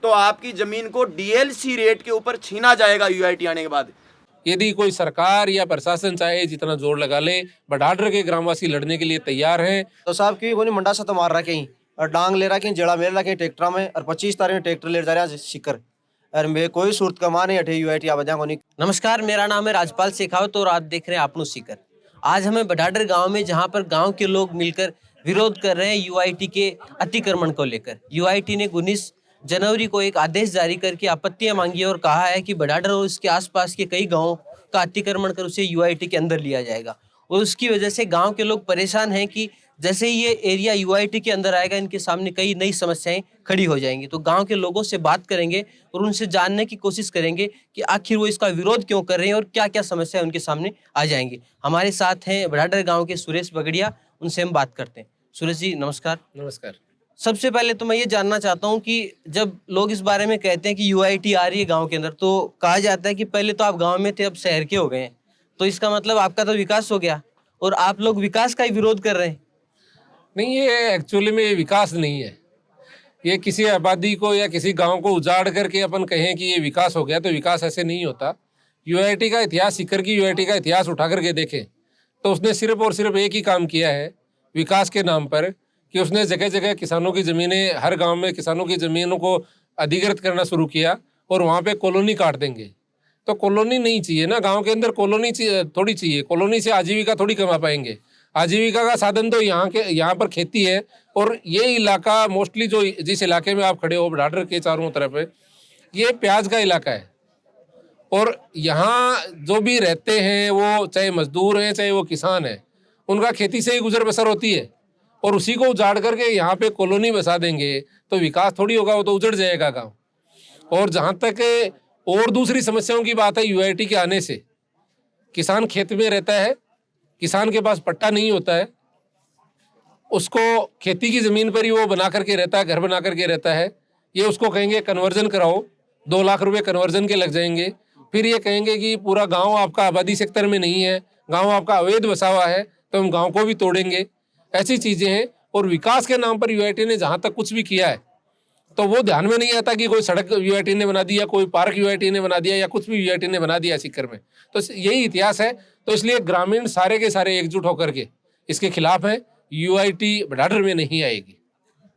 तो आपकी जमीन को डीएलसी रेट के ऊपर छीना जाएगा यूआईटी आने के बाद। यदि कोई सरकार या प्रशासन चाहे जितना जोर लगा ले, बडाडर के ग्रामवासी लड़ने के लिए तैयार हैं। तो साहब की कोई मंडा सा तो मार रहा कहीं और डांग ले रहा कहीं जड़ा मेल रहा कहीं ट्रैक्टर में और 25 तारीख में ट्रैक्टर ले जा रहा है शिकर और मैं कोई सूरत कमा नहीं हटे यूआईटी आ बजा को नहीं। नमस्कार, मेरा नाम है राजपाल शेखावत और आप देख रहे हैं आपनू सीकर। आज हमें बडाडर गांव में जहां पर गांव के लोग मिलकर विरोध कर रहे हैं यूआईटी के अतिक्रमण को लेकर। यूआईटी ने 19 जनवरी को एक आदेश जारी करके आपत्तियां मांगी और कहा है कि बडाडर और इसके आसपास के कई गांवों का अतिक्रमण कर उसे यूआईटी के अंदर लिया जाएगा। और उसकी वजह से गांव के लोग परेशान हैं कि जैसे ही ये एरिया यूआईटी के अंदर आएगा इनके सामने कई नई समस्याएं खड़ी हो जाएंगी। तो गांव के लोगों से बात करेंगे और उनसे जानने की कोशिश करेंगे कि आखिर वो इसका विरोध क्यों कर रहे हैं और क्या क्या समस्याएं उनके सामने आ जाएंगी। हमारे साथ हैं बडाडर गांव के सुरेश बगड़िया, उनसे हम बात करते हैं। सुरेश जी नमस्कार। नमस्कार। सबसे पहले तो मैं ये जानना चाहता हूँ कि जब लोग इस बारे में कहते हैं कि यूआईटी आ रही है गाँव के अंदर, तो कहा जाता है कि पहले तो आप गाँव में थे, अब शहर के हो गए हैं, तो इसका मतलब आपका तो विकास हो गया और आप लोग विकास का ही विरोध कर रहे हैं। नहीं, ये एक्चुअली में विकास नहीं है। ये किसी आबादी को या किसी गांव को उजाड़ करके अपन कहें कि ये विकास हो गया, तो विकास ऐसे नहीं होता। यूआईटी का इतिहास, सीकर की यूआईटी का इतिहास उठा करके देखें तो उसने सिर्फ और सिर्फ एक ही काम किया है विकास के नाम पर, कि उसने जगह जगह किसानों की ज़मीनें, हर गांव में किसानों की ज़मीनों को अधिग्रहित करना शुरू किया और वहाँ पे कॉलोनी काट देंगे। तो कॉलोनी नहीं चाहिए ना, गांव के अंदर कॉलोनी थोड़ी चाहिए। कॉलोनी से आजीविका थोड़ी कमा पाएंगे। आजीविका का साधन तो यहाँ पर खेती है। और ये इलाका मोस्टली जो जिस इलाके में आप खड़े हो बडाडर के चारों तरफ है, ये प्याज का इलाका है। और यहाँ जो भी रहते हैं वो चाहे मजदूर हैं चाहे वो किसान हैं, उनका खेती से ही गुजर बसर होती है। और उसी को उजाड़ करके यहाँ पे कॉलोनी बसा देंगे तो विकास थोड़ी होगा, वो तो उजड़ जाएगा गाँव। और जहाँ तक और दूसरी समस्याओं की बात है, यूआईटी के आने से किसान खेत में रहता है, किसान के पास पट्टा नहीं होता है, उसको खेती की ज़मीन पर ही वो बना करके रहता है, घर बना करके रहता है। ये उसको कहेंगे कन्वर्जन कराओ, 2 लाख रुपए कन्वर्जन के लग जाएंगे। फिर ये कहेंगे कि पूरा गांव आपका आबादी सेक्टर में नहीं है, गांव आपका अवैध बसा हुआ है, तो हम गांव को भी तोड़ेंगे। ऐसी चीज़ें हैं। और विकास के नाम पर यूआईटी ने जहाँ तक कुछ भी किया है तो वो ध्यान में नहीं आता कि कोई सड़क यूआईटी ने बना दिया, कोई पार्क यूआईटी ने बना दिया या कुछ भी यूआईटी ने बना दिया सीकर में। तो यही इतिहास है। तो इसलिए ग्रामीण सारे के सारे एकजुट होकर के इसके खिलाफ हैं। यूआईटी बडाडर में नहीं आएगी।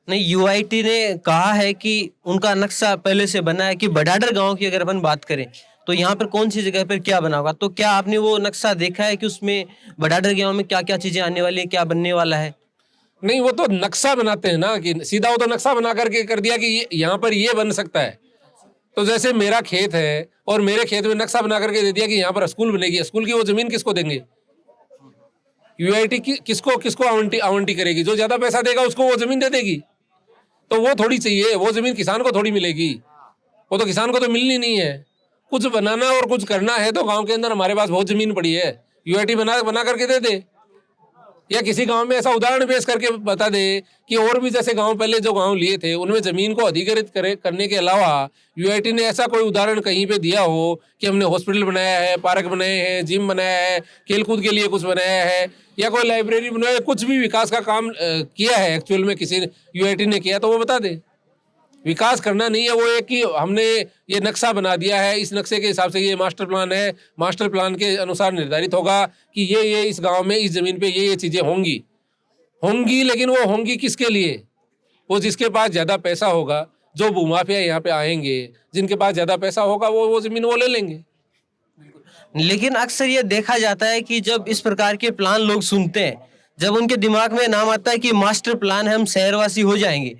नहीं, यूआईटी ने कहा है कि उनका नक्शा पहले से बना है कि बडाडर गांव की अगर अपन बात करें तो यहाँ पर कौन सी जगह पर क्या बना होगा। तो क्या आपने वो नक्शा देखा है कि उसमें बडाडर गांव में क्या क्या चीजें आने वाली है, क्या बनने वाला है? नहीं, वो तो नक्शा बनाते हैं ना, कि सीधा वो तो नक्शा बना करके कर दिया कि यहाँ पर ये बन सकता है। तो जैसे मेरा खेत है और मेरे खेत में नक्शा बना करके दे दिया कि यहाँ पर स्कूल बनेगी, स्कूल की वो जमीन किसको देंगे? यूआईटी किसको आवंटी करेगी? जो ज्यादा पैसा देगा उसको वो जमीन दे देगी। तो वो थोड़ी चाहिए, वो जमीन किसान को थोड़ी मिलेगी, वो तो किसान को तो मिलनी नहीं है। कुछ बनाना और कुछ करना है तो गाँव के अंदर हमारे पास बहुत जमीन पड़ी है, यूआईटी बना करके दे दे। या किसी गांव में ऐसा उदाहरण पेश करके बता दे कि और भी जैसे गांव पहले जो गांव लिए थे उनमें जमीन को अधिग्रहित करने के अलावा यूआईटी ने ऐसा कोई उदाहरण कहीं पे दिया हो कि हमने हॉस्पिटल बनाया है, पार्क बनाए हैं, जिम बनाया है, खेलकूद के लिए कुछ बनाया है, या कोई लाइब्रेरी बनाया है, कुछ भी विकास का काम किया है एक्चुअल में किसी यूआईटी ने किया तो वो बता दे। विकास करना नहीं है वो एक कि हमने ये नक्शा बना दिया है, इस नक्शे के हिसाब से ये मास्टर प्लान है, मास्टर प्लान के अनुसार निर्धारित होगा कि ये इस गांव में इस ज़मीन पे ये चीज़ें होंगी। लेकिन वो होंगी किसके लिए? वो जिसके पास ज़्यादा पैसा होगा, जो भूमाफिया यहाँ पे आएंगे, जिनके पास ज़्यादा पैसा होगा वो ज़मीन वो ले लेंगे। लेकिन अक्सर ये देखा जाता है कि जब इस प्रकार के प्लान लोग सुनते हैं, जब उनके दिमाग में नाम आता है कि मास्टर प्लान है, हम शहरवासी हो जाएंगे,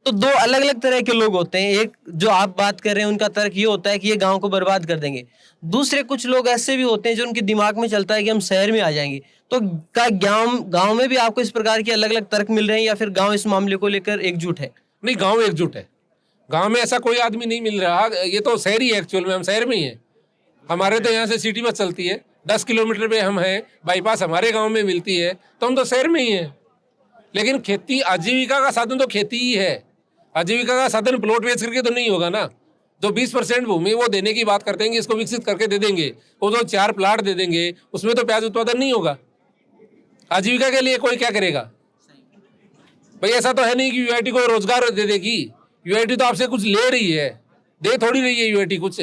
तो 2 अलग अलग तरह के लोग होते हैं। एक जो आप बात कर रहे हैं उनका तर्क ये होता है कि ये गांव को बर्बाद कर देंगे। दूसरे कुछ लोग ऐसे भी होते हैं जो उनके दिमाग में चलता है कि हम शहर में आ जाएंगे। तो क्या गांव में भी आपको इस प्रकार के अलग अलग तर्क मिल रहे हैं या फिर गांव इस मामले को लेकर एकजुट है? नहीं, गाँव एकजुट है। गाँव में ऐसा कोई आदमी नहीं मिल रहा, ये तो शहर ही है एक्चुअल में, हम शहर में ही हैं। हमारे तो यहाँ से सिटी बस चलती है, 10 किलोमीटर पे हम हैं, बाईपास हमारे गाँव में मिलती है, तो हम तो शहर में ही हैं। लेकिन खेती, आजीविका का साधन तो खेती ही है। आजीविका का साधन प्लॉट बेच करके तो नहीं होगा ना। जो 20% भूमि वो देने की बात करते हैं कि इसको विकसित करके दे देंगे, वो जो 4 प्लाट दे देंगे उसमें तो प्याज उत्पादन नहीं होगा। आजीविका के लिए कोई क्या करेगा भाई? ऐसा तो है नहीं कि यूआईटी को रोजगार दे देगी। यूआईटी तो आपसे कुछ ले रही है, दे थोड़ी रही है यूआईटी कुछ।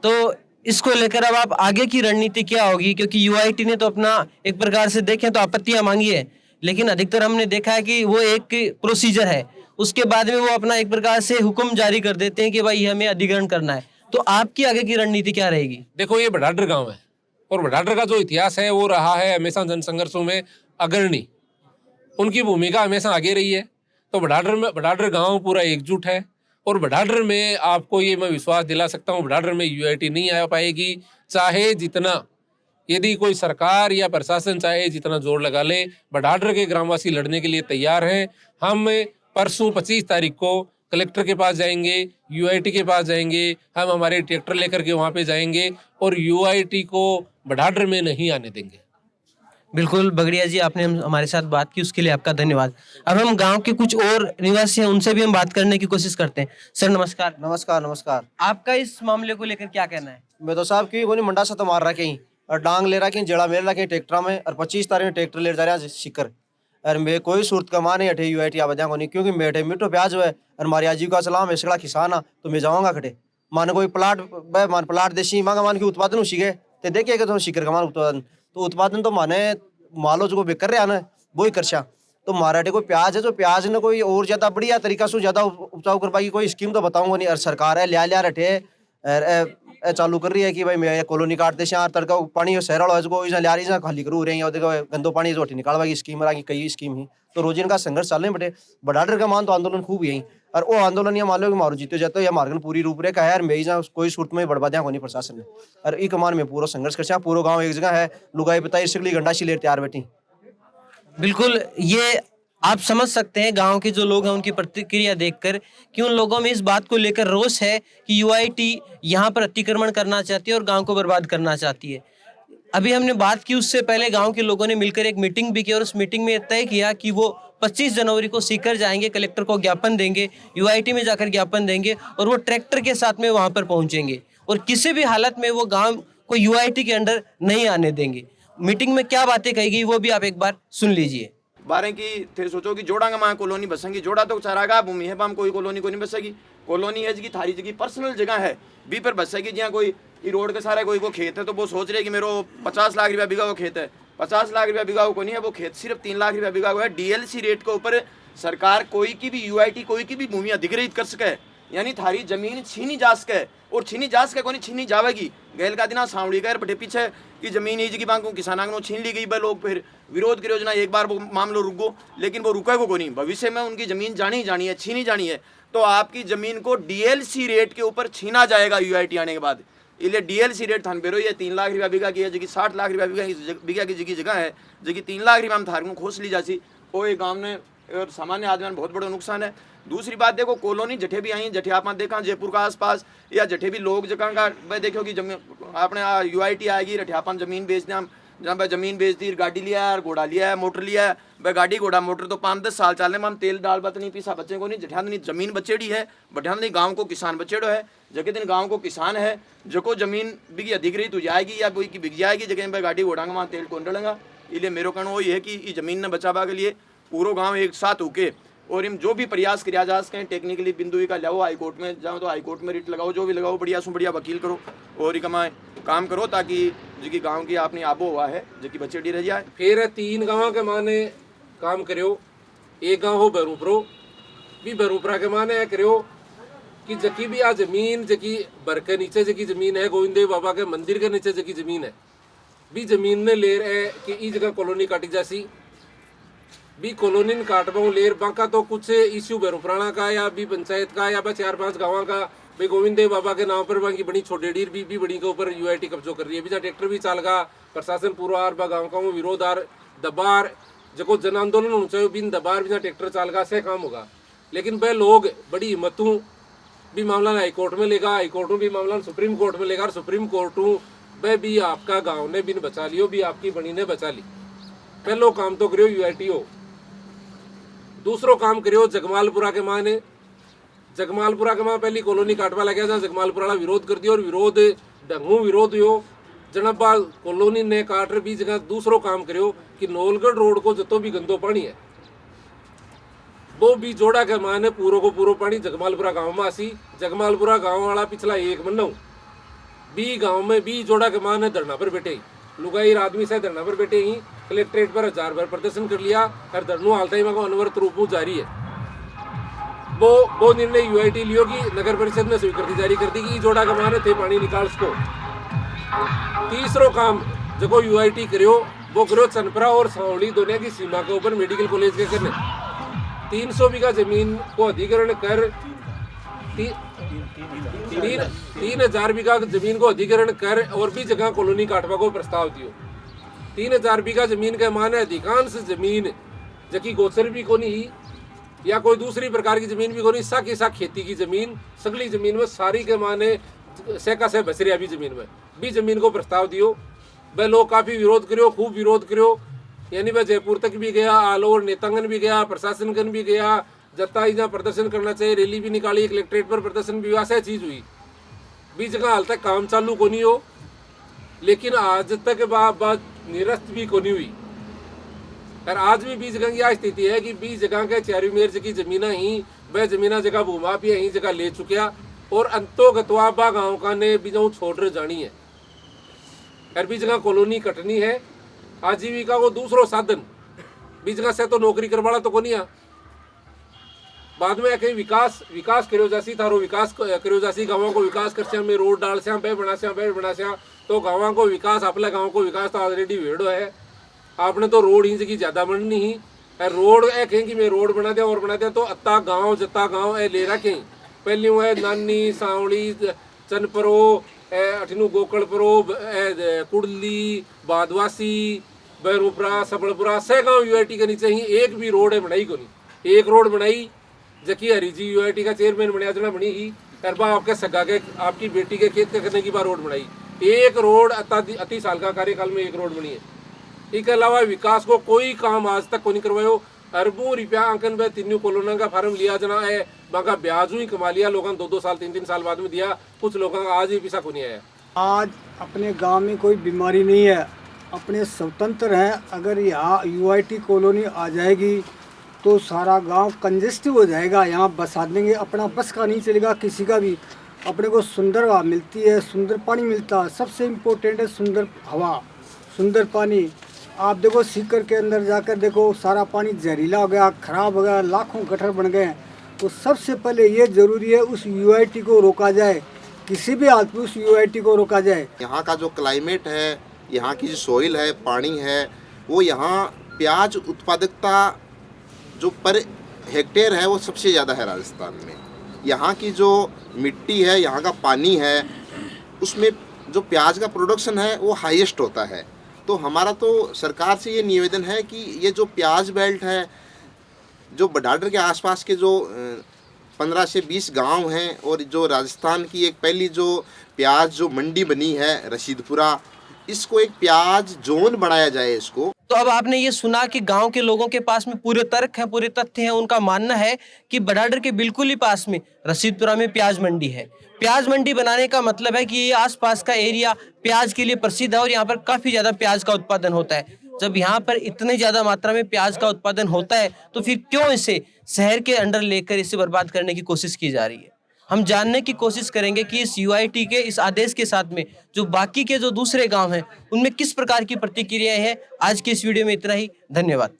तो इसको लेकर अब आप आगे की रणनीति क्या होगी, क्योंकि यूआईटी ने तो अपना एक प्रकार से देखें तो आपत्तियां मांगी है, लेकिन अधिकतर हमने देखा है कि वो एक प्रोसीजर है, उसके बाद में वो अपना एक प्रकार से हुक्म जारी कर देते हैं कि भाई हमें अधिग्रहण करना है। तो आपकी आगे की रणनीति क्या रहेगी? देखो ये बडाडर गांव है और बडाडर का जो इतिहास है वो रहा है हमेशा जन संघर्षों में अग्रणी, उनकी भूमिका हमेशा आगे रही है। तो बडाडर गांव पूरा एकजुट है और बडाडर में आपको ये मैं विश्वास दिला सकता हूँ, बडाडर में यूआईटी नहीं आ पाएगी, चाहे जितना यदि कोई सरकार या प्रशासन चाहे जितना जोर लगा ले। बडाडर के ग्रामवासी लड़ने के लिए तैयार हैं। हम परसों 25 तारीख को कलेक्टर के पास जाएंगे, यूआईटी के पास जाएंगे, हम हमारे ट्रैक्टर लेकर के वहाँ पे जाएंगे और यूआईटी को बडाडर में नहीं आने देंगे। बिल्कुल बगड़िया जी, आपने हमारे साथ बात की, उसके लिए आपका धन्यवाद। अब हम गांव के कुछ और निवासी हैं, उनसे भी हम बात करने की कोशिश करते हैं। सर नमस्कार। नमस्कार नमस्कार। आपका इस मामले को लेकर क्या कहना है? मैं तो साहब की कोई मंडा सा तो मार रहा कहीं और डांग ले रहा कहीं जड़ा मेल रहा कहीं ट्रैक्टर में और 25 तारीख में ट्रैक्टर ले जा रहा है शिकर। और मैं कोई सूरत कमा नहीं अठे यूआईटी आ बजा को नहीं, क्योंकि मेरे मिठो प्याज है और हमारी आजीविका सलाम है, सगड़ा किसान तो मैं जाऊँगा खटे मान कोई प्लाट मान प्लाट देशी मांगा मान के उत्पादन हो सीखे तो देखिए कि तो शिकर का मान उत्पादन तो उत्पादन तो माने मालो जो बेकर रहा ना वो ही करशा। तो माराठे कोई प्याज है, तो प्याज ने कोई और ज्यादा बढ़िया तरीका से ज्यादा उपजाऊ कर पाएगी कोई स्कीम तो बताऊंगा नहीं। और सरकार है लिया रटे चालू कर रही है कि भाई मैं कॉलोनी काटते से तड़का पानी शहर वाला लिया रही खाली करूँ रही है, देखो गंदो पानी रोटी निकालवा की स्कीम रहा कई स्कीम ही तो रोज इनका संघर्ष चल रहे बटे। बडाडर का मान तो आंदोलन खूब यही और वो आंदोलन ये मान लो कि मारो जीते जाते हो या मार्गन पूरी रूपरेखा है और मैं ही कोई सूरत में बढ़वा दिया नहीं प्रशासन ने। और ई कमान में पूरा संघर्ष कर पूरा गाँव एक जगह है लुगाई बताई सिकली गंडा सी ले तैयार बैठी। बिल्कुल, ये आप समझ सकते हैं गांव के जो लोग हैं उनकी प्रतिक्रिया देखकर कि उन लोगों में इस बात को लेकर रोष है कि यूआईटी यहाँ पर अतिक्रमण करना चाहती है और गांव को बर्बाद करना चाहती है। अभी हमने बात की, उससे पहले गांव के लोगों ने मिलकर एक मीटिंग भी की और उस मीटिंग में तय किया कि वो 25 जनवरी को सीकर जाएंगे, कलेक्टर को ज्ञापन देंगे, यूआईटी में जाकर ज्ञापन देंगे और वो ट्रैक्टर के साथ में वहाँ पर पहुँचेंगे और किसी भी हालत में वो गाँव को यूआईटी के अंडर नहीं आने देंगे। मीटिंग में क्या बातें कही गई वो भी आप एक बार सुन लीजिए। बारह की थे सोचो कि जोड़ा माँ कॉलोनी बसेंगी, जोड़ा तो चारागाह भूमि है, हम कोई कॉलोनी को नहीं बसेगी। कॉलोनी है जी थारी जगह पर्सनल जगह है बी पर बसेगी, जहाँ कोई रोड के सारा कोई वो खेत है तो वो सोच रहे कि मेरे 50 लाख रुपया बिगा वो खेत है, 50 लाख रुपया बिगा को नहीं है, वो खेत सिर्फ 3 लाख रुपया बिगा हुआ है। डीएलसी रेट के ऊपर सरकार कोई की भी यूआईटी कोई की भी भूमि अधिग्रहित कर सके, यानी थारी जमीन छीनी जा सके और छीनी जा सके कोई छीनी जावेगी। गैल का दिना सावड़ी गैर बटे पीछे की जमीन ही जी बांगू किसाना को छीन ली गई, भाई लोग फिर विरोध की योजना एक बार वो मामलो रुक गो, लेकिन वो रुकेगा को नहीं, भविष्य में उनकी जमीन जानी ही जानी है, छीनी जानी है। तो आपकी जमीन को डीएलसी रेट के ऊपर छीना जाएगा यूआईटी आने के बाद। इसलिए डीएलसी रेट थान बेरो ये 3 लाख रुपया बिगा की है, जगह 60 लाख रुपया बिगा की जगह है, जगह 3 लाख रुपया हम थार को खोस ली जासी, वो एक गाँव ने और सामान्य आदमी में बहुत बड़ा नुकसान है। दूसरी बात देखो कॉलोनी जठे भी आई, जठे आप देखा जयपुर का आसपास या जठे भी लोग जगह का भाई देखो कि जमीन आपने यूआईटी आएगी रठे अपन जमीन बेच दें, जहाँ भाई जमीन बेच दी, गाड़ी लिया है, घोड़ा लिया है, मोटर लिया है, भाई गाड़ी घोड़ा मोटर तो 5-10 साल चलने में हम तेल दाल बत नहीं पीसा बच्चे को नहीं, जठिया नहीं जमीन बचेड़ी है, बठिया नहीं गाँव को किसान बचेड़ो है, जगह दिन गाँव को किसान है जो जमीन बिकी अधिग्रहित हो जाएगी या कोई की बिक जाएगी जगह भाई गाड़ी घोड़ा वहाँ तेल कौन डलेगा। इसलिए मेरे कहना वही है कि इस जमीन ने बचावा के लिए पूरा गाँव एक साथ होके और इन जो भी प्रयास किया जा सकें टेक्निकली बिंदु का लाओ, हाई कोर्ट में जाओ तो हाई कोर्ट में रिट लगाओ, जो भी लगाओ बढ़िया से बढ़िया वकील करो और कमाए काम करो ताकि जो गांव की अपनी आबो हुआ है जो कि बचेड़ी रह जाए। फिर 3 गाँव के माने काम करो, एक गाँव हो बहरूपरो भी बहरूपरा के माने करो कि जकी भी आ जमीन जकी बर के नीचे जकी जमीन है गोविंद देव बाबा के मंदिर के नीचे जकी जमीन है भी जमीन ने ले रहे कि ई जगह कॉलोनी काटी जासी भी कॉलोनी काटवाऊ लेर बाका तो कुछ इश्यू बहरूपराना का या भी पंचायत का या 4-5 गाँव का भाई गोविंद देव बाबा के नाम पर बाकी बड़ी छोटेडीर भी बड़ी के ऊपर यूआईटी कब्जो कर रही है। भी ट्रैक्टर भी चाल गा प्रशासन पूरा आर बा गाँव का वो विरोध आर दबार जो जन आंदोलन ऊंचा बिन दबार भी ट्रैक्टर चाल गा से काम होगा। लेकिन वह लोग बड़ी हिम्मतों भी मामला हाईकोर्ट में लेगा, हाईकोर्टों भी मामला सुप्रीम कोर्ट में लेगा और सुप्रीम कोर्टों वह भी आपका गाँव ने बिन बचा लियो भी आपकी बनी ने बचा ली। पहलो काम तो करियो यूआईटी हो, दूसरो काम करियो जगमालपुरा के माँ ने, जगमालपुरा के माँ पहली कॉलोनी काटवा लगे जहाँ जगमालपुरा वाला विरोध कर दिया और विरोध ढंगू विरोध हो जनबा कॉलोनी ने काट भी जगह दूसरो काम करियो कि नौलगढ़ रोड को जो भी गंदो पानी है वो भी जोड़ा के माने पूरो को पूरो पानी जगमालपुरा गांव में आसी। जगमालपुरा गांव वाला पिछला एक महीना बी गांव में बी जोड़ा के माने धरना पर बैठे लुगाई आदमी से धरना पर बैठे ही कलेक्ट्रेट पर 1000 बार प्रदर्शन कर लिया और धरनो हालता ही को अनवरत रूप में जारी है। वो निर्णय यूआईटी लियो कि नगर परिषद ने स्वीकृति जारी कर दी कि जोड़ा के माने थे पानी निकाल सको। तीसरो काम जो यूआईटी करो वो करो चनपरा और सावली दोनों की सीमा के ऊपर मेडिकल कॉलेज के करने 300 बीघा जमीन को अधिग्रहण कर 3000 बीघा जमीन को अधिग्रहण कर और भी जगह कॉलोनी काटवा को प्रस्ताव दियो। 3000 बीघा जमीन के माने अधिकांश जमीन जबकि गोचर भी को नहीं या कोई दूसरी प्रकार की जमीन भी को नहीं, साकी साक खेती की जमीन सगली जमीन में सारी के माने सेका से बसरिया भी जमीन में भी जमीन को प्रस्ताव दियो। वह लोग काफी विरोध करो, खूब विरोध करो, यानी वह जयपुर तक भी गया, आल ओवर नेतांगन भी गया, प्रशासनगन भी गया, जत्ता ही जहाँ प्रदर्शन करना चाहिए रैली भी निकाली, कलेक्ट्रेट पर प्रदर्शन भी हुआ, चीज हुई। भी जगह हाल तक काम चालू को नहीं हो, लेकिन आज तक बात निरस्त भी को नहीं हुई। और आज भी बीस जगह की यह स्थिति है कि 20 जगह के चारी मेर्ज की जमीना ही वह जमीना जगह भूमाफिया ही जगह ले चुकिया और अंतोगतवा बा गाँव का ने भी जो छोड़ जानी है। और भी जगह कॉलोनी कटनी है, आजीविका को दूसरो साधन भी जगह से तो नौकरी करवाला तो को नहीं आ। बाद में कहीं विकास करो जासी थारो विकास करो जासी गाँवों को विकास कर श्याम में रोड डाल श्याम बे बना श्याम तो गाँव को विकास अपने गाँव को विकास तो ऑलरेडी भेड़ो है। आपने तो रोड ही जगह ज्यादा बननी ही रोड ए कहें कि मैं रोड बना दिया और बना दिया तो अत्ता गाँव जत्ता गाँव ए ले रखें। पहली वो है नानी सावड़ी चनपरो अठनू गोकलपुरो कुड़ली बादवासी बैरूपुरा सबलपुरा से गाँव यूआईटी के नीचे ही एक भी रोड है बनाई को नहीं। एक रोड बनाई जबकि हरीजी यूआईटी का चेयरमैन बनिया जना बनी ही करबा आपके सगा के आपकी बेटी के खेत करने की बार रोड बनाई। एक रोड अति साल का कार्यकाल में एक रोड बनी है। इसके अलावा विकास को कोई काम आज तक को नहीं करवायो। अरबों रुपया अंकन में 3 कॉलोना का फार्म लिया जना है बाका ब्याजू ही कमा लिया लोगों 2-2 साल 3-3 साल बाद में दिया। कुछ लोगों का आज ही पैसा को नहीं आया। आज अपने गांव में कोई बीमारी नहीं है, अपने स्वतंत्र हैं। अगर यहाँ यूआईटी कॉलोनी आ जाएगी तो सारा गांव कंजेस्टिव हो जाएगा। यहाँ बसा देंगे, अपना बस का नहीं चलेगा किसी का भी। अपने को सुंदर हवा मिलती है, सुंदर पानी मिलता है, सबसे इम्पोर्टेंट है सुंदर हवा सुंदर पानी। आप देखो सीकर के अंदर जाकर देखो सारा पानी जहरीला हो गया, खराब हो गया, लाखों गटर बन गए। तो सबसे पहले ये ज़रूरी है उस यूआईटी को रोका जाए, किसी भी हालत में उस यूआईटी को रोका जाए। यहाँ का जो क्लाइमेट है, यहाँ की जो सॉइल है, पानी है, वो यहाँ प्याज उत्पादकता जो पर हेक्टेयर है वो सबसे ज़्यादा है राजस्थान में। यहाँ की जो मिट्टी है, यहाँ का पानी है, उसमें जो प्याज का प्रोडक्शन है वो हाईएस्ट होता है। तो हमारा तो सरकार से ये निवेदन है कि ये जो प्याज बेल्ट है, जो बडाडर के आसपास के जो 15 से 20 गांव हैं और जो राजस्थान की एक पहली जो प्याज जो मंडी बनी है रशीदपुरा, इसको एक प्याज जोन बनाया जाए इसको। तो अब आपने ये सुना कि गांव के लोगों के पास में पूरे तर्क हैं, पूरे तथ्य हैं। उनका मानना है कि बडाडर के बिल्कुल ही पास में रशीदपुरा में प्याज मंडी है। प्याज मंडी बनाने का मतलब है कि ये आसपास का एरिया प्याज के लिए प्रसिद्ध है और यहाँ पर काफी ज्यादा प्याज का उत्पादन होता है। जब यहाँ पर इतनी ज्यादा मात्रा में प्याज का उत्पादन होता है तो फिर क्यों इसे शहर के अंडर लेकर इसे बर्बाद करने की कोशिश की जा रही है। हम जानने की कोशिश करेंगे कि इस यूआईटी के इस आदेश के साथ में जो बाकी के जो दूसरे गांव हैं उनमें किस प्रकार की प्रतिक्रियाएं हैं। आज के इस वीडियो में इतना ही, धन्यवाद।